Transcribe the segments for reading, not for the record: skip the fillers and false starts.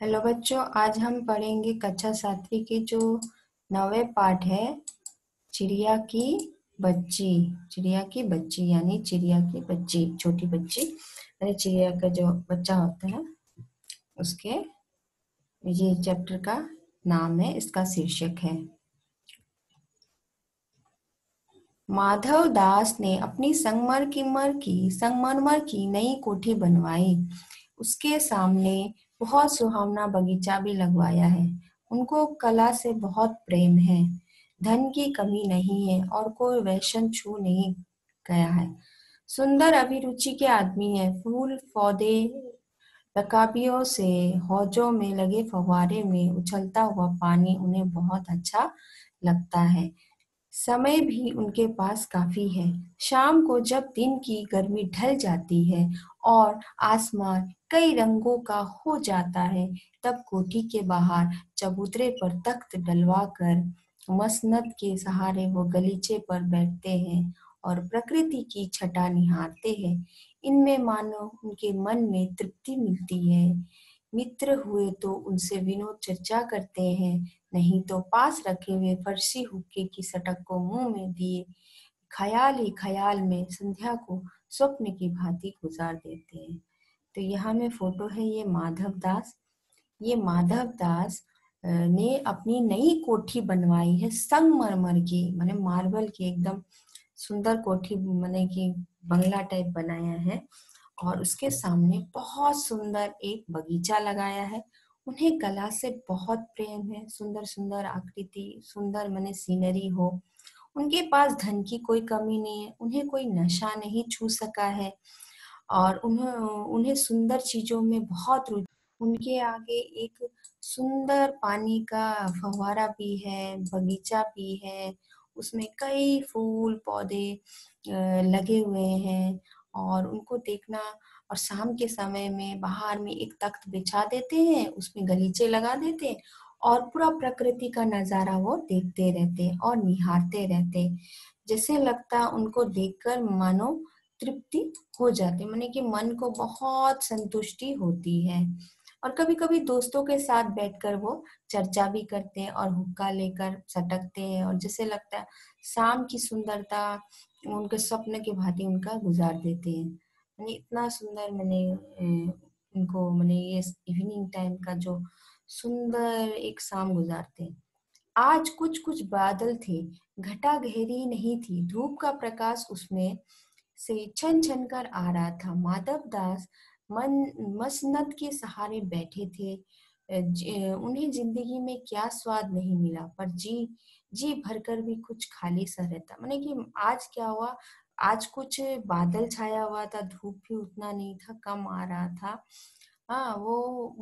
Hello बच्चों, आज हम पढ़ेंगे कक्षा 7वीं के जो 9वें पाठ है चिड़िया की बच्ची। चिड़िया की बच्ची यानी चिड़िया की बच्ची, छोटी बच्ची यानी चिड़िया का जो बच्चा होता है उसके ये चैप्टर का नाम है, इसका शीर्षक है। माधव दास ने अपनी संगमरमर की नई कोठी बनवाई। उसके सामने बहुत सुहावना बगीचा भी लगवाया है। उनको कला से बहुत प्रेम है। धन की कमी नहीं है और कोई वैशन छू नहीं गया है। सुंदर अभिरुचि के आदमी है। फूल पौधे रकाबियों से हौजों में लगे फव्वारे में उछलता हुआ पानी उन्हें बहुत अच्छा लगता है। समय भी उनके पास काफी है। शाम को जब दिन की गर्मी ढल जाती है और आसमान कई रंगों का हो जाता है, तब कोठी के बाहर चबूतरे पर तख्त डलवा कर मसनद के सहारे वो गलीचे पर बैठते हैं और प्रकृति की छटा निहारते हैं। इनमें मानो उनके मन में तृप्ति मिलती है। मित्र हुए तो उनसे विनोद चर्चा करते हैं, नहीं तो पास रखे हुए फर्शी हुक्के की सटक को मुंह में दिए ख्याल ही ख्याल में संध्या को स्वप्न की भांति गुजार देते हैं। तो यहाँ में फोटो है, ये माधव दास। ये माधव दास ने अपनी नई कोठी बनवाई है संगमरमर की, माने मार्बल की एकदम सुंदर कोठी, माने कि बंगला टाइप बनाया है। और उसके सामने बहुत सुंदर एक बगीचा लगाया है। उन्हें कला से बहुत प्रेम है। सुंदर सुंदर आकृति, सुंदर माने सीनरी हो। उनके पास धन की कोई कमी नहीं है। उन्हें कोई नशा नहीं छू सका है और उन्हें उन्हें सुंदर चीजों में बहुत रुचि। उनके आगे एक सुंदर पानी का फव्वारा भी है, बगीचा भी है। उसमें कई फूल पौधे लगे हुए हैं और उनको देखना। और शाम के समय में बाहर में एक तख्त बिछा देते हैं, उसमें गलीचे लगा देते हैं और पूरा प्रकृति का नजारा वो देखते रहते हैं और निहारते रहते हैं। जैसे लगता उनको देखकर मानो तृप्ति हो जाती, माने कि मन को बहुत संतुष्टि होती है। और कभी कभी दोस्तों के साथ बैठकर वो चर्चा भी करते हैं और हुक्का लेकर सटकते हैं और जैसे लगता है शाम की सुंदरता उनके स्वप्न के भांति उनका गुजार देते हैं। मैंने इतना सुंदर मैंने उनको मैंने ये इवनिंग टाइम का जो सुंदर एक शाम गुजारते हैं। आज कुछ कुछ बादल थे, घटा गहरी नहीं थी, धूप का प्रकाश उसमें से छन छन कर आ रहा था। माधव दास मन मसनद के सहारे बैठे थे। उन्हें जिंदगी में क्या स्वाद नहीं मिला, पर जी जी भरकर भी कुछ खाली सा रहता। माने कि आज क्या हुआ, आज कुछ बादल छाया हुआ था, धूप भी उतना नहीं था, कम आ रहा था। हाँ वो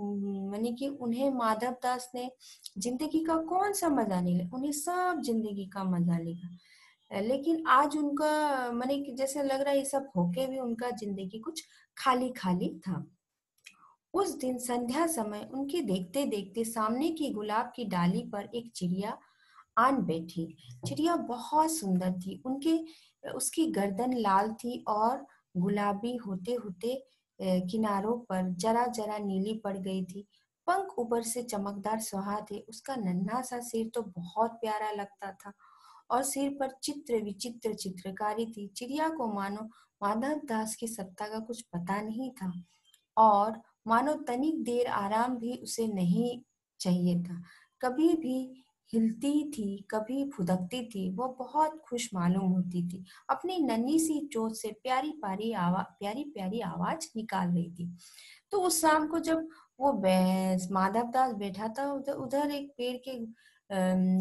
माने कि उन्हें माधव दास ने जिंदगी का कौन सा मजा नहीं लिया, उन्हें सब जिंदगी का मजा लेगा। लेकिन आज उनका माने कि जैसे लग रहा है ये सब होके भी उनका जिंदगी कुछ खाली खाली था। उस दिन संध्या समय उनके देखते देखते सामने की गुलाब की डाली पर एक चिड़िया आन बैठी। चिड़िया बहुत सुंदर थी। उनके उसकी गर्दन लाल थी और गुलाबी होते होते किनारों पर जरा जरा नीली पड़ गई थी। पंख ऊपर से चमकदार सुहा थे। उसका नन्हा सा सिर तो बहुत प्यारा लगता था और सिर पर चित्र विचित्र चित्रकारी थी। चिड़िया को मानो माधव दास की सत्ता का कुछ पता नहीं था और मानो तनिक देर आराम भी उसे नहीं चाहिए था। कभी भी हिलती थी, कभी फुदकती थी। वो बहुत खुश मालूम होती थी। अपनी नन्ही सी चोंच से प्यारी प्यारी आवाज निकाल रही थी। तो उस शाम को जब वो माधव दास बैठा था, उधर उधर एक पेड़ के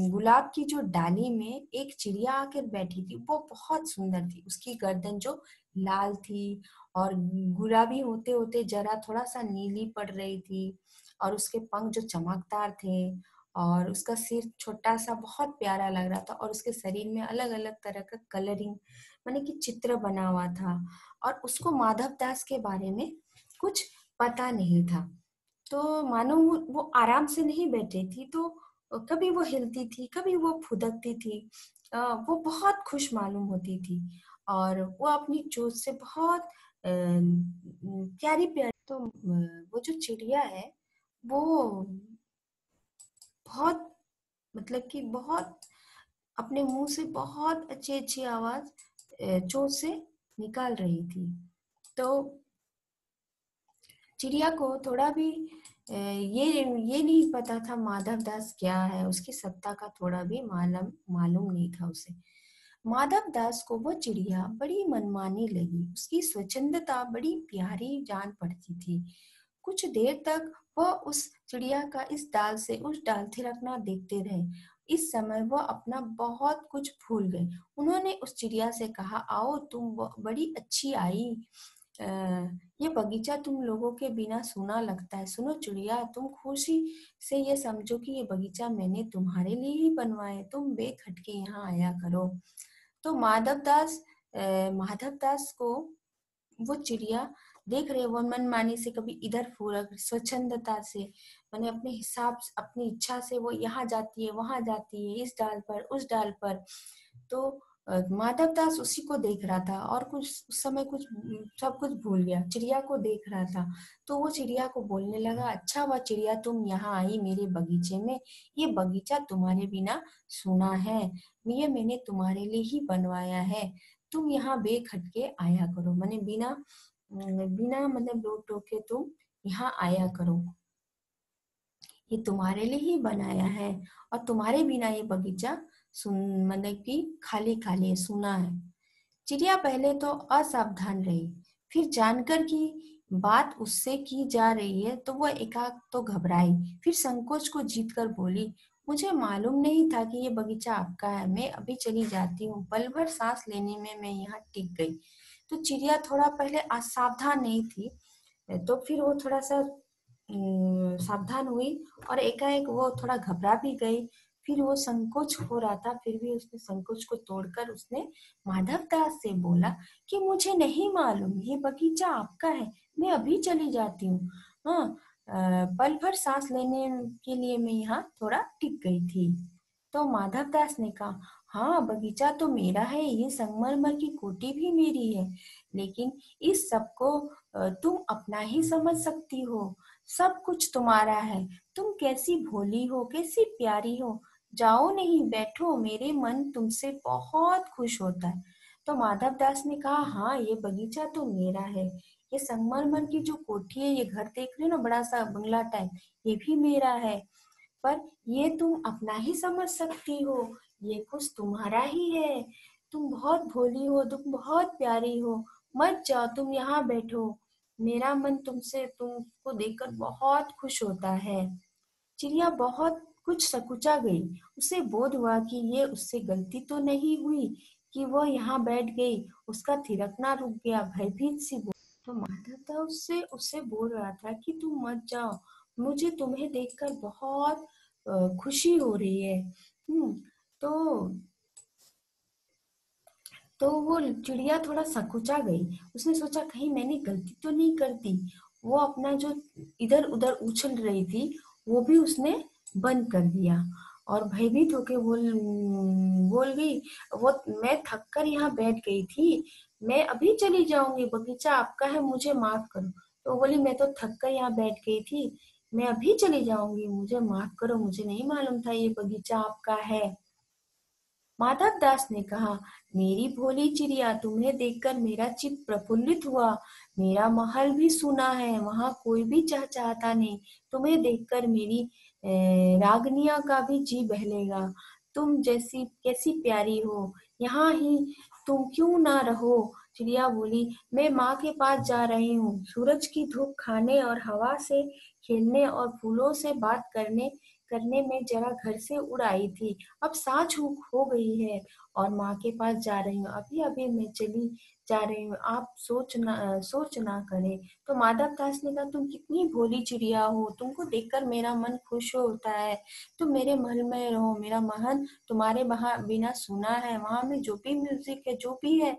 गुलाब की जो डाली में एक चिड़िया आकर बैठी थी। वो बहुत सुंदर थी। उसकी गर्दन जो लाल थी और गुलाबी होते होते जरा थोड़ा सा नीली पड़ रही थी और उसके पंख जो चमकदार थे और उसका सिर छोटा सा बहुत प्यारा लग रहा था और उसके शरीर में अलग अलग तरह का कलरिंग माने कि चित्र बना हुआ था और उसको माधव दास के बारे में कुछ पता नहीं था। तो मानो वो आराम से नहीं बैठी थी, तो कभी वो हिलती थी, कभी वो फुदकती थी। वो बहुत खुश मालूम होती थी और वो अपनी चोंच से बहुत प्यारी प्यारी। तो वो जो चिड़िया है वो बहुत, मतलब कि बहुत अपने मुंह से बहुत अच्छी अच्छी आवाज चोंच से निकाल रही थी। तो चिड़िया को थोड़ा भी ये नहीं पता था माधव दास क्या है, उसकी सत्ता का थोड़ा भी मालूम मालूम नहीं था उसे। माधव दास को वो चिड़िया बड़ी मनमानी लगी, उसकी स्वच्छंदता बड़ी प्यारी जान पड़ती थी। कुछ देर तक वह उस चिड़िया का इस डाल से उस डाल थिरकना देखते रहे। इस समय वह अपना बहुत कुछ भूल गए। उन्होंने उस चिड़िया से कहा, आओ तुम बड़ी अच्छी आई। अ, ये बगीचा तुम लोगों के बिना सूना लगता है। सुनो चिड़िया, तुम खुशी से ये समझो कि ये बगीचा मैंने तुम्हारे लिए ही बनवाया है। तुम बेखटके यहाँ आया करो। तो माधव दास को वो चिड़िया देख रहे, वो मनमानी से कभी इधर फुरक स्वच्छंदता से, मैंने अपने हिसाब से अपनी इच्छा से वो यहाँ जाती है वहां जाती है, इस डाल पर उस डाल पर। तो माधव दास उसी को देख रहा था और कुछ उस समय कुछ सब कुछ भूल गया, चिड़िया को देख रहा था। तो वो चिड़िया को बोलने लगा, अच्छा हुआ चिड़िया तुम यहाँ आई मेरे बगीचे में। ये बगीचा तुम्हारे बिना सूना है, ये मैंने तुम्हारे लिए ही बनवाया है। तुम यहाँ बेखटके आया करो, मैंने बिना बिना मतलब रोक टोके तुम यहाँ आया करो। ये तुम्हारे लिए ही बनाया है और तुम्हारे बिना ये बगीचा सुन मतलब कि खाली खाली है, सुना है। चिड़िया पहले तो असावधान रही, फिर जानकर कि बात उससे की जा रही है तो वह एकाक तो घबराई, फिर संकोच को जीतकर बोली, मुझे मालूम नहीं था कि ये बगीचा आपका है, मैं अभी चली जाती हूँ। पल भर सांस लेने में मैं यहाँ टिक गई। तो चिड़िया थोड़ा पहले असावधान नहीं थी, तो फिर वो थोड़ा सा सावधान हुई और एकाएक वो थोड़ा घबरा भी गई। फिर वो संकोच हो रहा था, फिर भी उसने संकोच को तोड़कर उसने माधव दास से बोला कि मुझे नहीं मालूम, ये बगीचा आपका है, मैं अभी चली जाती हूँ। हाँ, पल भर सांस लेने के लिए मैं यहाँ थोड़ा टिक गई थी। तो माधव दास ने कहा, हाँ बगीचा तो मेरा है, ये संगमरमर की कोठी भी मेरी है, लेकिन इस सबको तुम अपना ही समझ सकती हो, सब कुछ तुम्हारा है। तुम कैसी भोली हो, कैसी प्यारी हो। जाओ नहीं, बैठो, मेरे मन तुमसे बहुत खुश होता है। तो माधव दास ने कहा, हाँ ये बगीचा तो मेरा है, ये संगमरमर की जो कोठी है, ये घर देख रहे हो ना, बड़ा सा बंगला टाइप, ये भी मेरा है। पर ये तुम अपना ही समझ सकती हो, ये कुछ तुम्हारा ही है। तुम बहुत भोली हो, तुम बहुत प्यारी हो, मत जाओ, तुम यहाँ बैठो, मेरा मन तुमसे तुमको देखकर बहुत खुश होता है। चिड़िया बहुत कुछ सकुचा गई, उसे बोध हुआ कि ये उससे गलती तो नहीं हुई कि वह यहाँ बैठ गई। उसका थिरकना रुक गया, भयभीत सी बोली। तो माधव था उससे उससे बोल रहा था कि तुम मत जाओ, मुझे तुम्हें देखकर बहुत खुशी हो रही है। तो वो चिड़िया थोड़ा सकुचा गई, उसने सोचा कहीं मैंने गलती तो नहीं कर दी। वो अपना जो इधर उधर उछल रही थी वो भी उसने बंद कर दिया और भयभीत होके बोल गई, वो मैं थक कर यहाँ बैठ गई थी, मैं अभी चली जाऊंगी, बगीचा आपका है, मुझे माफ करो। तो वो बोली, मैं तो थक कर यहाँ बैठ गई थी, मैं अभी चली जाऊंगी, मुझे माफ करो, मुझे नहीं मालूम था ये बगीचा आपका है। माधव दास ने कहा, मेरी भोली चिड़िया, तुम्हें देखकर मेरा चित्त प्रफुल्लित हुआ। मेरा महल भी सुना है, वहां कोई भी चहचहाता नहीं। तुम्हें देखकर मेरी रागनिया का भी जी बहलेगा। तुम जैसी कैसी प्यारी हो, यहाँ ही तुम क्यों ना रहो। चिड़िया बोली, मैं माँ के पास जा रही हूँ, सूरज की धूप खाने और हवा से खेलने और फूलों से बात करने करने में जरा घर से उड़ आई थी। अब सांझ हो गई है और माँ के पास जा रही हूँ, अभी अभी मैं चली जा रही हूँ, आप सोच ना करें। तो माधव दास ने कहा, तुम कितनी भोली चिड़िया हो, तुमको देखकर मेरा मन खुश होता है। तुम मेरे महल में रहो, मेरा महल तुम्हारे वहां बिना सुना है, वहां में जो भी म्यूजिक है जो भी है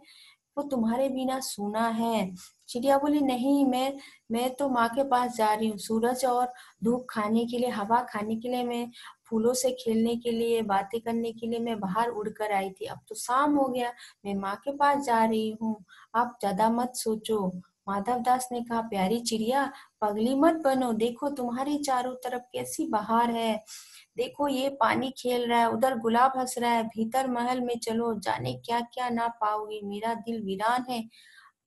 वो तुम्हारे बिना सुना है। चिड़िया बोली, नहीं, मैं तो माँ के पास जा रही हूँ, सूरज और धूप खाने के लिए, हवा खाने के लिए, मैं फूलों से खेलने के लिए, बातें करने के लिए मैं बाहर उड़कर आई थी, अब तो शाम हो गया, मैं माँ के पास जा रही हूँ, आप ज्यादा मत सोचो। माधव दास ने कहा, प्यारी चिड़िया, पगली मत बनो, देखो तुम्हारे चारों तरफ कैसी बहार है। देखो ये पानी खेल रहा है, उधर गुलाब हंस रहा है, भीतर महल में चलो, जाने क्या क्या ना पाओगे, मेरा दिल वीरान है।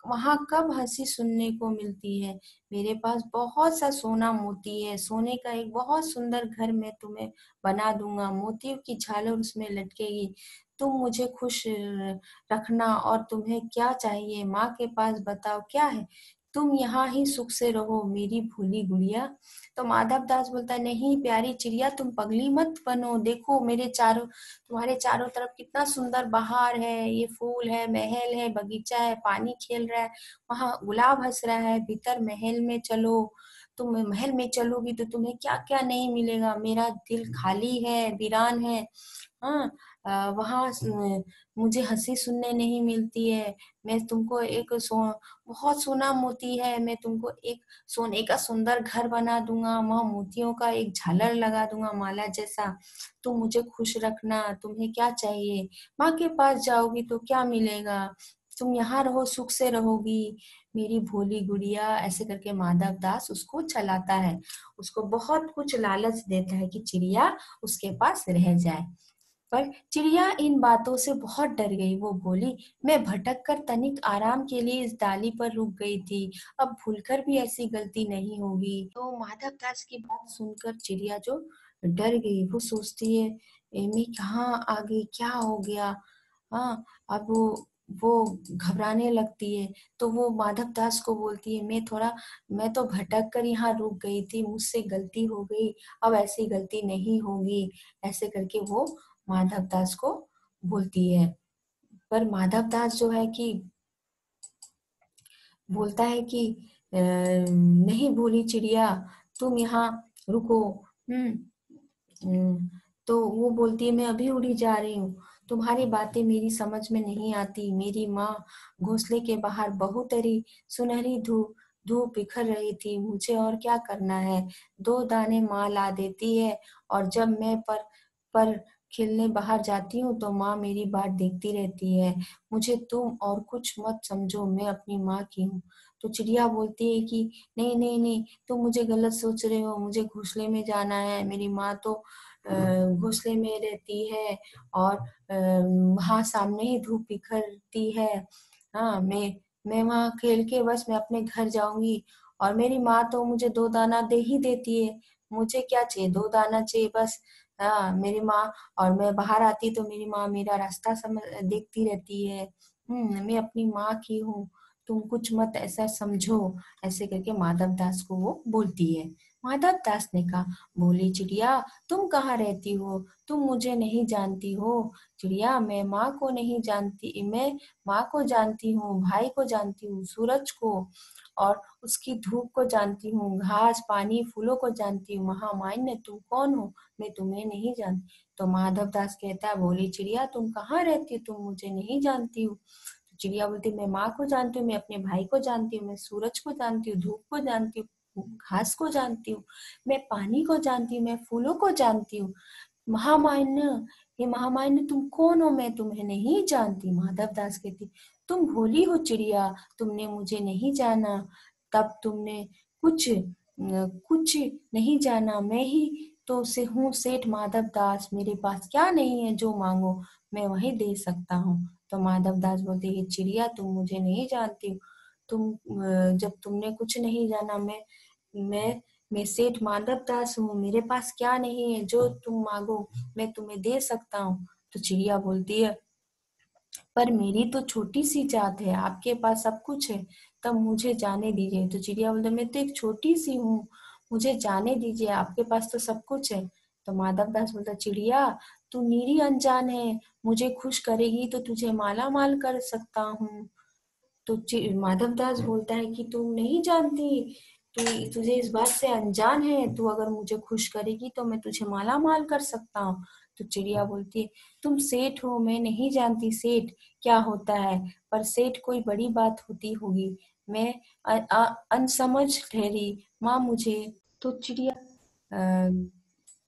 वहां कब हंसी सुनने को मिलती है। मेरे पास बहुत सा सोना मोती है, सोने का एक बहुत सुंदर घर मैं तुम्हें बना दूंगा, मोतियों की झालर उसमें लटकेगी। तुम मुझे खुश रखना, और तुम्हें क्या चाहिए माँ के पास बताओ क्या है। तुम यहाँ ही सुख से रहो मेरी भोली गुड़िया। तो माधव दास बोलता है, नहीं प्यारी चिड़िया, तुम पगली मत बनो, देखो मेरे चारों तुम्हारे चारों तरफ कितना सुंदर बहार है, ये फूल है, महल है, बगीचा है, पानी खेल रहा है, वहां गुलाब हंस रहा है, भीतर महल में चलो। तुम महल में चलोगी तो तुम्हें क्या क्या नहीं मिलेगा, मेरा दिल खाली है, वीरान है। हाँ, वहां मुझे हंसी सुनने नहीं मिलती है। मैं तुमको एक बहुत सोना मोती है, मैं तुमको एक सोने का सुंदर घर बना दूंगा, वहां मोतियों का एक झालर लगा दूंगा माला जैसा। तुम मुझे खुश रखना, तुम्हें क्या चाहिए, माँ के पास जाओगी तो क्या मिलेगा, तुम यहाँ रहो, सुख से रहोगी मेरी भोली गुड़िया। ऐसे करके माधव दास उसको चलाता है, उसको बहुत कुछ लालच देता है कि चिड़िया उसके पास रह जाए। पर चिड़िया इन बातों से बहुत डर गई। वो बोली, मैं भटक कर तनिक आराम के लिए इस डाली पर रुक गई थी, अब भूलकर भी ऐसी गलती नहीं होगी। तो माधव दास की बात सुनकर चिड़िया जो डर गई, वो सोचती है, मैं कहाँ आ गई, क्या हो गया। हाँ, अब वो घबराने लगती है। तो वो माधव दास को बोलती है, मैं तो भटक कर यहाँ रुक गई थी, मुझसे गलती हो गई, अब ऐसी गलती नहीं होगी। ऐसे करके वो माधव दास को बोलती है। पर माधव दास जो है कि बोलता है कि नहीं भोली चिड़िया, तुम यहाँ रुको। हम्म हम्म, तो वो बोलती है, मैं अभी उड़ी जा रही हूँ, तुम्हारी बातें मेरी समझ में नहीं आती। मेरी माँ घोंसले के बाहर बहुतरी सुनहरी धूप धूप बिखर रही थी, मुझे और क्या करना है। दो दाने माँ ला देती है, और जब मैं पर खेलने बाहर जाती हूँ तो माँ मेरी बाट देखती रहती है। मुझे तुम और कुछ मत समझो, मैं अपनी माँ की हूँ। तो चिड़िया बोलती है कि नहीं नहीं नहीं, तुम मुझे गलत सोच रहे हो, मुझे घोंसले में जाना है, मेरी माँ तो घोंसले में रहती है, और वहां सामने ही धूप बिखरती है। हाँ, मैं वहां खेल के बस मैं अपने घर जाऊंगी, और मेरी माँ तो मुझे दो दाना दे ही देती है। मुझे क्या चाहिए, दो दाना चाहिए बस। हाँ, मेरी माँ, और मैं बाहर आती तो मेरी माँ मेरा रास्ता समझ देखती रहती है। मैं अपनी माँ की हूँ, तुम कुछ मत ऐसा समझो। ऐसे करके माधव दास को वो बोलती है। माधव दास ने कहा, बोली चिड़िया, तुम कहाँ रहती हो, तुम मुझे नहीं जानती हो। चिड़िया, मैं माँ को नहीं जानती, मैं माँ को जानती हूँ, भाई को जानती हूँ, सूरज को और उसकी धूप को जानती हूँ, घास पानी फूलों को जानती हूँ, महामान्य तुम कौन हो, मैं तुम्हें नहीं जानती। तो माधव दास कहता है, बोली चिड़िया, तुम कहाँ रहती हो, तुम मुझे नहीं जानती हो। तो चिड़िया बोलती, मैं माँ को जानती हूँ, मैं अपने भाई को जानती हूँ, मैं सूरज को जानती हूँ, धूप को जानती हूँ, घास को जानती हूँ, मैं पानी को जानती हूँ, मैं फूलों को जानती हूँ। महामान्य, हे महामान्य तुम कौन हो, मैं तुम्हें नहीं जानती। माधव दास कहती, तुम भोली हो चिड़िया, तुमने मुझे नहीं जाना, तब तुमने कुछ नहीं जाना, मैं ही तो से हूँ सेठ माधव दास, मेरे पास क्या नहीं है, जो मांगो मैं वही दे सकता हूँ। तो माधव दास बोलते हैं, चिड़िया तुम मुझे नहीं जानती, जब तुमने कुछ नहीं जाना, मैं मैं सेठ माधव दास हूँ, मेरे पास क्या नहीं है, जो तुम मांगो मैं तुम्हें दे सकता हूँ। तो चिड़िया बोलती है, पर मेरी तो छोटी सी जात है, आपके पास सब कुछ है, तब मुझे जाने दीजिए। तो चिड़िया बोलते, मैं तो एक छोटी सी हूँ, मुझे जाने दीजिए, आपके पास तो सब कुछ है। तो माधव दास बोलता, चिड़िया तू निरी अनजान है, मुझे खुश करेगी तो तुझे माला माल कर सकता हूँ। तो माधव दास बोलता है कि तू नहीं जानती, तू तुझे इस बात से अनजान है, तू अगर मुझे खुश करेगी तो मैं तुझे माला माल कर सकता हूँ। तो चिड़िया बोलती है, तुम सेठ हो, मैं नहीं जानती सेठ क्या होता है, पर सेठ कोई बड़ी बात होती होगी, मैं अनसमझ ठहरी माँ मुझे। तो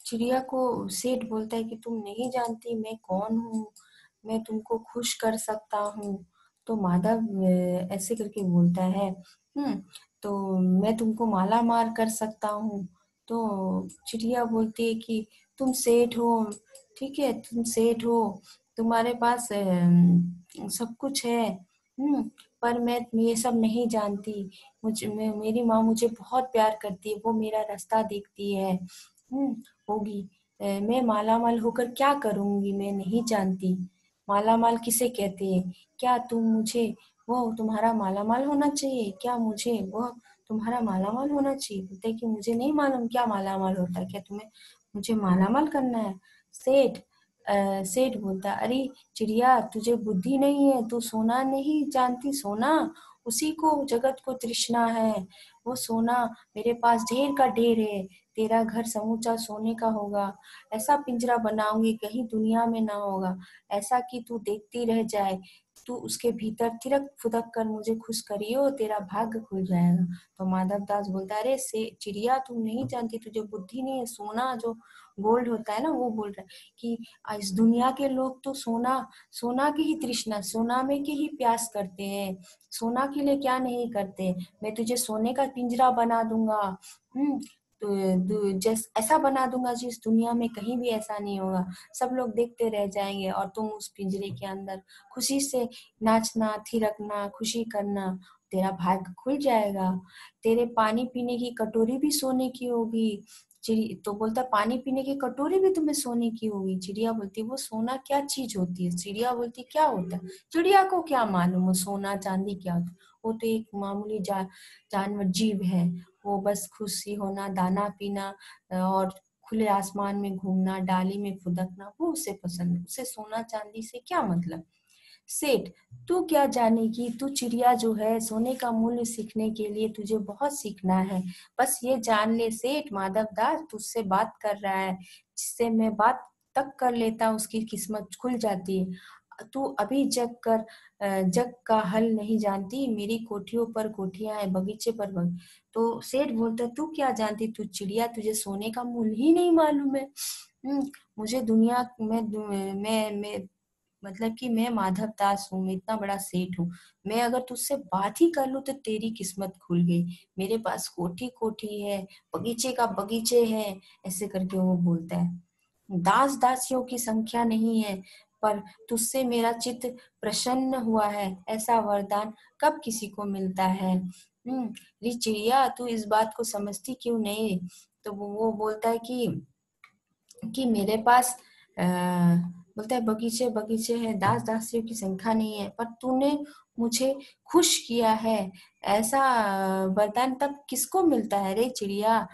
चिड़िया को सेठ बोलता है कि तुम नहीं जानती मैं कौन हूँ, मैं तुमको खुश कर सकता हूँ। तो माधव ऐसे करके बोलता है हुँ, तो मैं तुमको माला-माल कर सकता हूँ। तो चिड़िया बोलती है कि तुम सेठ हो, ठीक है, तुम सेठ हो, तुम्हारे पास सब कुछ है, पर मैं ये सब नहीं जानती। मेरी माँ मुझे बहुत प्यार करती है, वो मेरा रास्ता देखती है, होगी। मैं माला-माल होकर क्या करूँगी मैं नहीं जानती। माला-माल किसे कहते हैं? क्या तुम मुझे वो तुम्हारा मालामाल होना चाहिए, क्या मुझे वह तुम्हारा मालामाल होना चाहिए? बोलता है कि मुझे नहीं मालूम क्या मालामाल होता है, क्या तुम्हें मुझे मालामाल करना है? सेठ सेठ बोलता है, अरे चिड़िया तुझे बुद्धि नहीं है, तू सोना नहीं जानती, सोना उसी को जगत को तृष्णा है, वो सोना मेरे पास ढेर का ढेर है, तेरा घर समूचा सोने का होगा, ऐसा पिंजरा बनाऊंगी कहीं दुनिया में ना होगा, ऐसा कि तू देखती रह जाए, तू उसके भीतर थिरक फुदक कर मुझे खुश करियो, तेरा भाग्य खुल जाएगा। तो माधव दास बोलता है, अरे से चिड़िया तू नहीं जानती, तुझे बुद्धि नहीं है, सोना जो गोल्ड होता है ना, वो बोल रहा है कि इस दुनिया के लोग तो सोना सोना की ही तृष्णा, सोना में की ही प्यास करते हैं, सोना के लिए क्या नहीं करते। मैं तुझे सोने का पिंजरा बना दूंगा, हम्म जैस ऐसा बना दूंगा जिस दुनिया में कहीं भी ऐसा नहीं होगा, सब लोग देखते रह जाएंगे और तुम उस पिंजरे के अंदर खुशी से नाचना, थिरकना, खुशी करना, तेरा भाग्य खुल जाएगा। तेरे पानी पीने की कटोरी भी सोने की होगी। चिड़ी तो बोलता पानी पीने की कटोरी भी तुम्हें सोने की होगी। चिड़िया बोलती वो सोना क्या चीज होती है? चिड़िया बोलती क्या होता है? चिड़िया को क्या मालूम वो सोना चांदी क्या होता है? वो तो एक मामूली जानवर जीव है। वो बस खुशी होना, दाना पीना और खुले आसमान में घूमना, डाली में फुदकना, वो उसे पसंद है। उसे सोना चांदी से क्या मतलब? सेठ, तू क्या जानेगी, तू चिड़िया जो है, सोने का मूल्य सीखने के लिए तुझे बहुत सीखना है। बस ये जान ले सेठ, माधव दास तुझसे बात कर रहा है, जिससे मैं बात तक कर लेता उसकी किस्मत खुल जाती है। तू अभी जग का हल नहीं जानती, मेरी कोठियों पर कोठियां है, बगीचे पर तो सेठ बोलता तू क्या जानती, तू चिड़िया, तुझे सोने का मूल्य ही नहीं मालूम है। मुझे दुनिया मैं मतलब कि मैं माधव दास हूँ, मैं इतना बड़ा सेठ हूँ, मैं अगर तुझसे बात ही कर लूँ तो तेरी किस्मत खुल गई, मेरे पास कोठी कोठी है, बगीचे का बगीचे है, ऐसे करके वो बोलता है। दास दासियों की संख्या नहीं है, पर तुझसे मेरा चित्त प्रसन्न हुआ है, ऐसा वरदान कब किसी को मिलता है। री चिड़िया तू इस बात को समझती क्यों नहीं? तो वो बोलता है कि मेरे पास बोलता है बगीचे बगीचे हैं, दास दासियों की संख्या नहीं है, पर तूने मुझे खुश किया है, ऐसा वरदान तब किसको मिलता है रे चिड़िया?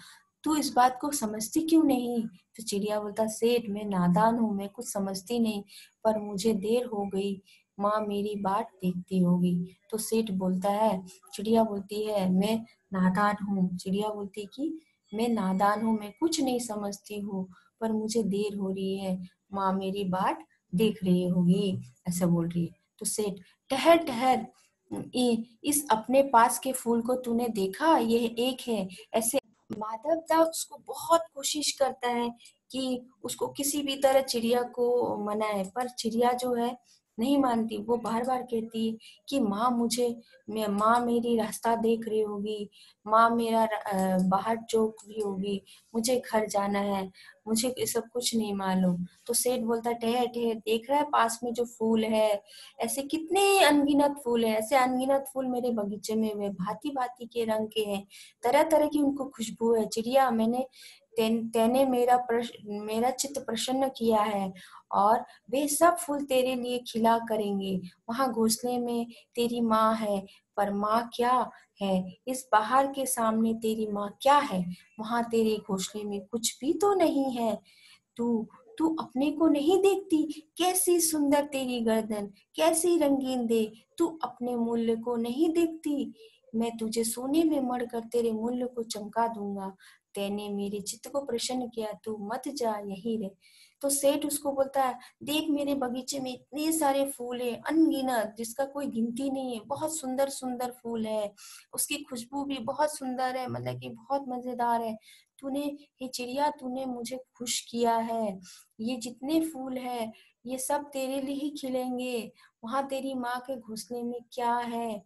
तू इस बात को समझती क्यों नहीं? तो चिड़िया बोलता सेठ मैं नादान हूँ, मैं कुछ समझती नहीं, पर मुझे देर हो गई, माँ मेरी बाट देखती होगी। तो सेठ बोलता है, चिड़िया बोलती है मैं नादान हूँ, चिड़िया बोलती कि मैं नादान हूँ, मैं कुछ नहीं समझती हूँ, पर मुझे देर हो रही है, माँ मेरी बाट देख रही होगी, ऐसा बोल रही है। तो सेठ, ठहर ठहर, इस अपने पास के फूल को तूने देखा, यह एक है, ऐसे माधव दास उसको बहुत कोशिश करता है कि उसको किसी भी तरह चिड़िया को मनाए, पर चिड़िया जो है नहीं मानती, वो बार बार कहती है कि माँ मेरी रास्ता देख रही होगी, माँ मेरा बाहर चौक रही होगी, मुझे घर जाना है, मुझे ये सब कुछ नहीं मालूम। तो सेठ बोलता ठहर ठहर, देख रहा है पास में जो फूल है, ऐसे कितने अनगिनत फूल है, ऐसे अनगिनत फूल मेरे बगीचे में हुए, भांति भांति के रंग के हैं, तरह तरह की उनको खुशबू है। चिड़िया तेने मेरा चित्त प्रसन्न किया है, और वे सब फूल तेरे लिए खिला करेंगे। वहां घोंसले में तेरी माँ है, पर माँ क्या है? इस पहाड़ के सामने तेरी माँ क्या है? वहां तेरे घोंसले में कुछ भी तो नहीं है। तू तू अपने को नहीं देखती, कैसी सुंदर तेरी गर्दन, कैसी रंगीन दे, तू अपने मूल्य को नहीं देखती, मैं तुझे सोने में मढ़कर तेरे मूल्य को चमका दूंगा। तैने मेरे चित्त को प्रसन्न किया, तू मत जा, यहीं रह। तो सेठ उसको बोलता है, देख मेरे बगीचे में इतने सारे फूल है, अनगिनत, जिसका कोई गिनती नहीं है, बहुत सुंदर सुंदर फूल है, उसकी खुशबू भी बहुत सुंदर है, मतलब कि बहुत मजेदार है। तूने हे चिड़िया, तूने मुझे खुश किया है, ये जितने फूल है ये सब तेरे लिए ही खिलेंगे। वहां तेरी माँ के घोंसले में क्या है?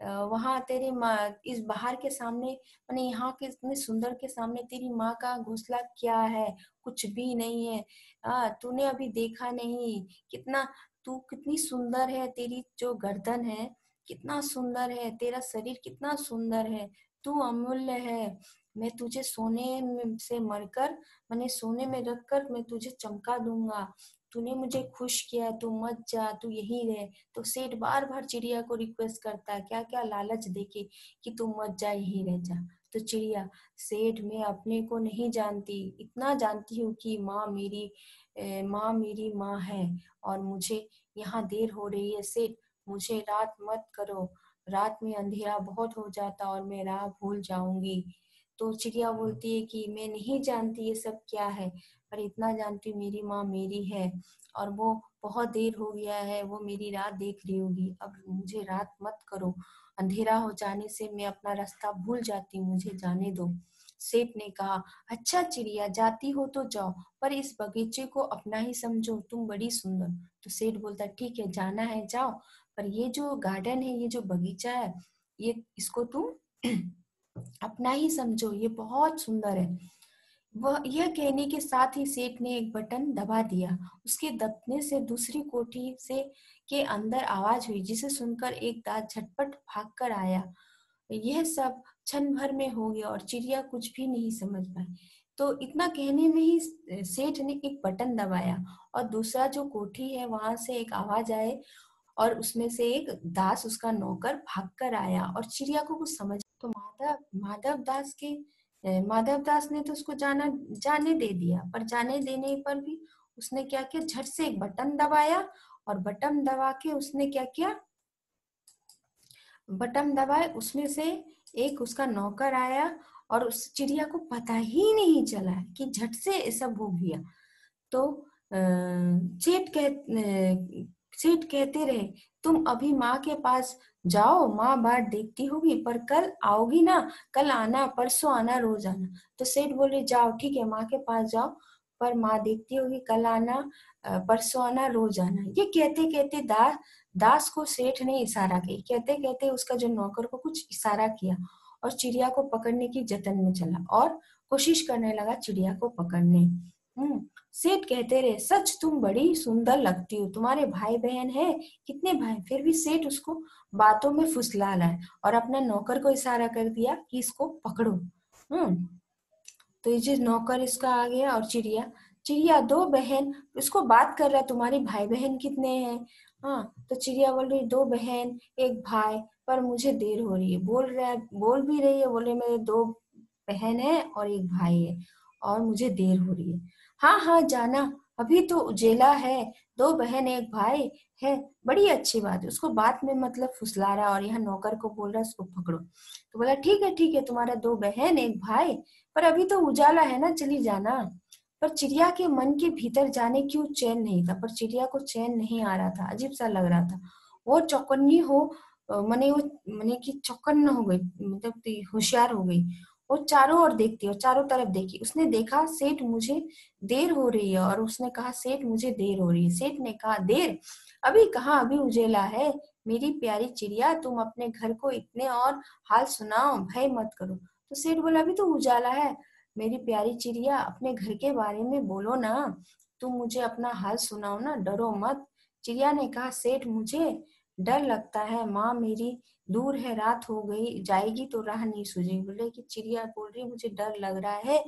वहाँ तेरी माँ इस बाहर के सामने, माने यहाँ के इतने सुंदर के सामने तेरी माँ का घोंसला क्या है? कुछ भी नहीं है। तूने अभी देखा नहीं कितना, तू कितनी सुंदर है, तेरी जो गर्दन है कितना सुंदर है, तेरा शरीर कितना सुंदर है, तू अमूल्य है। मैं तुझे से मरकर, मैंने सोने में रखकर मैं तुझे चमका दूंगा। तूने मुझे खुश किया, तू मत जा, तू यहीं रह। तो सेठ बार बार चिड़िया को रिक्वेस्ट करता है, क्या क्या लालच देके कि तू मत जा, यहीं रह जा। तो चिड़िया, सेठ मैं अपने को नहीं जानती, इतना जानती हूँ कि माँ मेरी माँ है, और मुझे यहाँ देर हो रही है सेठ, मुझे रात मत करो, रात में अंधेरा बहुत हो जाता और मैं राह भूल जाऊंगी। तो चिड़िया बोलती है कि मैं नहीं जानती ये सब क्या है, पर इतना जानती हूँ मेरी माँ मेरी है, और वो बहुत देर हो गया है, वो मेरी राह देख रही होगी, अब मुझे रात मत करो, अंधेरा हो जाने से मैं अपना रास्ता भूल जाती हूँ, मुझे जाने दो। सेठ ने कहा, अच्छा चिड़िया, जाती हो तो जाओ, पर इस बगीचे को अपना ही समझो, तुम बड़ी सुंदर। तो सेठ बोलता, ठीक है, जाना है जाओ, पर ये जो गार्डन है, ये जो बगीचा है, ये इसको तुम अपना ही समझो, ये बहुत सुंदर है। वह यह कहने के साथ ही सेठ ने एक बटन दबा दिया। उसके दबने से दूसरी कोठी से के अंदर आवाज हुई, जिसे सुनकर एक दास झटपट भागकर आया। यह सब क्षण भर में हो गया और चिड़िया कुछ भी नहीं समझ पाई। तो इतना कहने में ही सेठ ने एक बटन दबाया, और दूसरा जो कोठी है वहां से एक आवाज आए, और उसमें से एक दास, उसका नौकर, भागकर आया, और चिड़िया को कुछ समझ, तो माधव दास ने तो उसको जाने दे दिया, पर जाने देने पर भी उसने क्या किया, झट से एक बटन दबाया, और बटन दबा के उसने क्या किया, बटन दबाए, उसमें से एक उसका नौकर आया, और उस चिड़िया को पता ही नहीं चला कि झट से ये सब हो गया। तो सेठ कहते रहे, तुम अभी माँ के पास जाओ, माँ बाट देखती होगी, पर कल आओगी ना, कल आना, परसों आना, रोज आना। तो सेठ बोले, जाओ ठीक है, माँ के पास जाओ, पर माँ देखती होगी, कल आना, परसों आना, रोज आना। ये कहते कहते दास को सेठ ने इशारा की, कहते कहते उसका जो नौकर को कुछ इशारा किया, और चिड़िया को पकड़ने की जतन में चला, और कोशिश करने लगा चिड़िया को पकड़ने। सेठ कहते रहे, सच तुम बड़ी सुंदर लगती हो, तुम्हारे भाई बहन है? कितने भाई? फिर भी सेठ उसको बातों में फुसला रहा है, और अपना नौकर को इशारा कर दिया कि इसको पकड़ो। तो ये जो नौकर इसका आ गया, और चिड़िया, चिड़िया दो बहन, उसको बात कर रहा है, तुम्हारे भाई बहन कितने हैं? हाँ, तो चिड़िया बोल रही, दो बहन एक भाई, पर मुझे देर हो रही है। बोल भी रही है, बोले मेरे दो बहन है और एक भाई है, और मुझे देर हो रही है। हाँ हाँ जाना, अभी तो उजेला है, दो बहन एक भाई है, बड़ी अच्छी बात है। उसको बात में मतलब फुसला रहा, और यहाँ नौकर को बोल रहा है उसको पकड़ो। तो बोला, ठीक है, तुम्हारा दो बहन एक भाई, पर अभी तो उजाला है ना, चली जाना। पर चिड़िया के मन के भीतर जाने क्यों चैन नहीं था, पर चिड़िया को चैन नहीं आ रहा था, अजीब सा लग रहा था। वो चौकन्नी हो मने कि चौकन्न हो गई, मतलब होशियार हो गई। वो चारों ओर देखती, और चारों तरफ देखी, उसने देखा सेठ मुझे देर हो रही है, और उसने कहा सेठ मुझे देर हो रही है। सेठ ने कहा, देर? अभी कहाँ, अभी उजेला है। मेरी प्यारी चिड़िया, तुम अपने घर को इतने और हाल सुनाओ, भय मत करो। तो सेठ बोला, अभी तो उजाला है। मेरी प्यारी चिड़िया, अपने घर के बारे में बोलो ना, तुम मुझे अपना हाल सुनाओ ना, डरो मत। चिड़िया ने कहा, सेठ मुझे डर लगता है, माँ मेरी दूर है, रात हो गई जाएगी तो राह नहीं सूझेगी। बोले कि चिड़िया बोल रही, मुझे डर लग रहा है,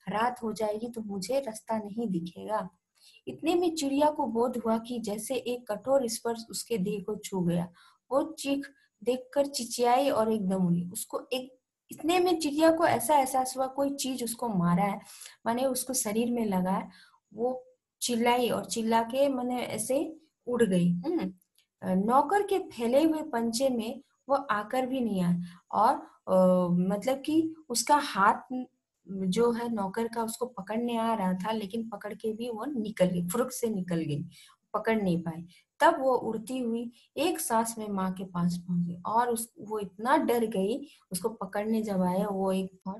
रात हो जाएगी तो मुझे रास्ता नहीं दिखेगा। इतने में चिड़िया को बोध हुआ कि जैसे एक कठोर स्पर्श उसके देह को छू गया। वो चीख देखकर चिचियाई और एकदम हुई। उसको एक इतने में चिड़िया को ऐसा एहसास हुआ, कोई चीज उसको मारा है, माने उसको शरीर में लगा है। वो चिल्लाई, और चिल्ला के माने ऐसे उड़ गई। नौकर के फैले हुए पंजे में वो आकर भी नहीं आया, और मतलब कि उसका हाथ जो है नौकर का, उसको पकड़ने आ रहा था, लेकिन पकड़ के भी वो निकल गई, फुर्क से निकल गई, पकड़ नहीं पाई। तब वो उड़ती हुई एक सांस में माँ के पास पहुंच गई, और वो इतना डर गई, उसको पकड़ने जब आया वो एक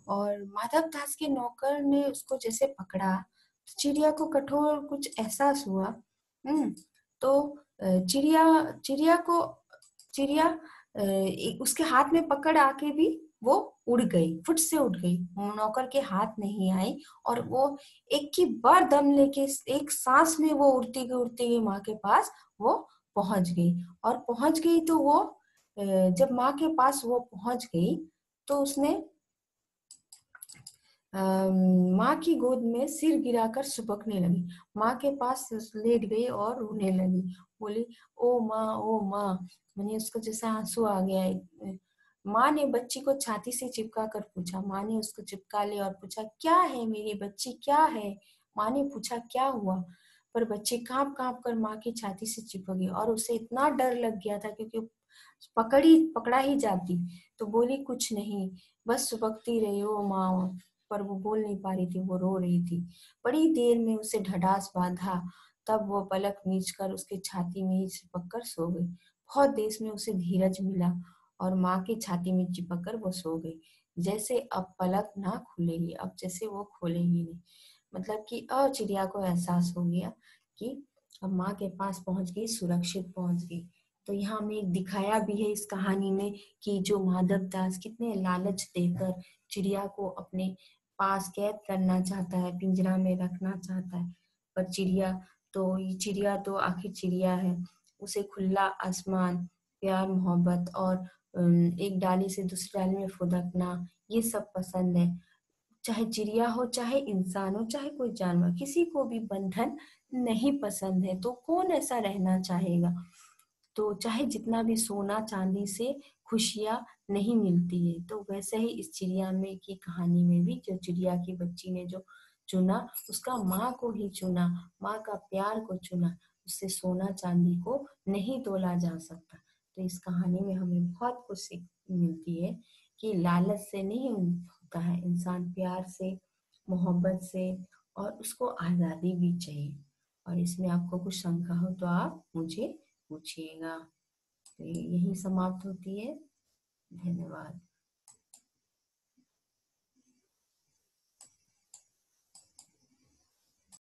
और माधव दास के नौकर ने उसको जैसे पकड़ा, तो चिड़िया को कठोर कुछ एहसास हुआ। तो चिड़िया चिड़िया को चिड़िया उसके हाथ में पकड़ आके भी वो उड़ गई, फुट से उड़ गई, नौकर के हाथ नहीं आई। और वो एक ही बार दम लेके एक सांस में वो उड़ती गई माँ के पास वो पहुंच गई। और पहुंच गई तो वो जब माँ के पास वो पहुंच गई तो उसने माँ की गोद में सिर गिराकर सुबकने लगी, माँ के पास लेट गई और रोने लगी, बोली ओ माँ। मैंने उसको जैसा आंसू आ गया है। माँ ने बच्ची को छाती से चिपका कर पूछा, माँ ने उसको चिपका लिया और पूछा क्या है मेरी बच्ची, क्या है। माँ ने पूछा क्या हुआ, पर बच्ची कांप कांप कर माँ की छाती से चिपक गई और उसे इतना डर लग गया था क्योंकि पकड़ा ही जाती। तो बोली कुछ नहीं, बस सुबकती रही ओ माँ। पर वो बोल नहीं पा रही थी, वो रो रही थी। बड़ी देर में उसे ढठास बांधा, तब वो पलक मीच कर उसके छाती में ही चिपक कर सो गई। बहुत देर में उसे धीरज मिला और माँ की छाती में चिपक कर वो सो गई। जैसे अब पलक ना खुलेगी, अब जैसे वो खोलेगी नहीं। मतलब कि चिड़िया को एहसास हो गया कि अब माँ के पास पहुंच गई, सुरक्षित पहुंच गई। तो यहाँ में एक दिखाया भी है इस कहानी में कि जो माधव दास कितने लालच देकर चिड़िया को अपने पास कैद करना चाहता है, पिंजरा में रखना चाहता है। पर चिड़िया तो आखिर चिड़िया है, उसे खुला आसमान, प्यार मोहब्बत और एक डाली से दूसरी डाली में फुदकना, ये सब पसंद है। चाहे चिड़िया हो, चाहे इंसान हो, चाहे कोई जानवर, किसी को भी बंधन नहीं पसंद है। तो कौन ऐसा रहना चाहेगा। तो चाहे जितना भी सोना चांदी से खुशियां नहीं मिलती है, तो वैसे ही इस चिड़िया में की कहानी में भी जो चिड़िया की बच्ची ने जो चुना, उसका माँ को ही चुना, माँ का प्यार को चुना, उससे सोना चांदी को नहीं तोला जा सकता। तो इस कहानी में हमें बहुत कुछ सीख मिलती है कि लालच से नहीं होता है इंसान, प्यार से, मोहब्बत से, और उसको आजादी भी चाहिए। और इसमें आपको कुछ शंका हो तो आप मुझे पूछिएगा। तो यही समाप्त होती है। धन्यवाद।